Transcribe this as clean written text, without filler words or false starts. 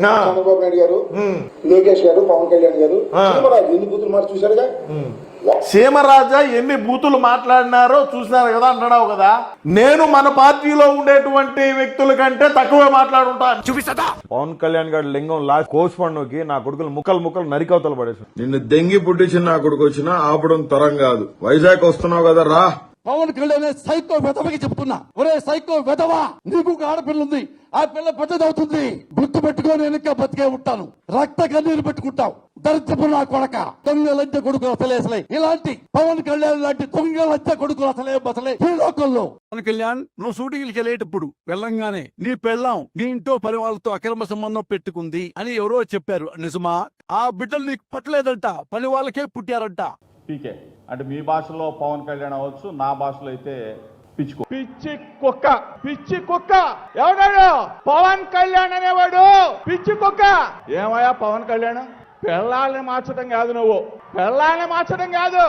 చంద్రబాబు నాయుడు గారు, లోకేష్ గారు, పవన్ కళ్యాణ్ గారు ఎన్ని బూతులు మాట చూశారుగా. సీమరాజా ఎన్ని బూతులు మాట్లాడినారో చూసినారు కదా అంటున్నావు కదా. నేను మన పార్టీలో ఉండేటువంటి వ్యక్తుల కంటే తక్కువే మాట్లాడుంటాను. చూపిస్తా. పవన్ కళ్యాణ్ గారి లింగం లాస్ట్ కోచ్ పండుకి నా కొడుకులు ముక్కలు నరికవతలు పడేసి నిన్ను దెంగి పుట్టించిన నా కొడుకు వచ్చినా ఆపడం తరం కాదు. వైజాగ్ వస్తున్నావు కదా రా. పవన్ కళ్యాణ్ సైకో వెధవకి చెప్తున్నా, ఒరే సైకో వెధవా, నీకు ఒక ఆడపిల్ల ఉంది, ఆ పిల్ల పెద్దదవుతుంది, గుర్తు పెట్టుకొని వెనక బతికే ఉంటాను, రక్త కన్నీరు పెట్టుకుంటావు, దరిద్రపు నా కొడక, దొంగ లంచ కొడుకులు అసలే ఇలాంటి పవన్ కళ్యాణ్ లాంటి దొంగ లంచ కొడుకులు అసలే ఈ లోకంలో. పవన్ కళ్యాణ్, నువ్వు షూటింగ్కి వెళ్ళేటప్పుడు వెళ్ళంగానే నీ పెళ్ళాం నీ ఇంట్లో పని వాళ్ళతో అక్రమ సంబంధం పెట్టుకుంది అని ఎవరో చెప్పారు, నిజమా? ఆ బిడ్డలు నీకు పట్టలేదంట, పని వాళ్ళకే పుట్టారంట. పీకే అంటే మీ భాషలో పవన్ కళ్యాణ్ అవ్వచ్చు, నా భాషలో అయితే పిచ్చి కుక్క ఎవడాడు? పవన్ కళ్యాణ్ అనేవాడు పిచ్చి కుక్క. ఏమయ్యా పవన్ కళ్యాణ్, పెళ్ళాలని మార్చడం కాదు, నువ్వు పెళ్ళాలని మార్చడం కాదు,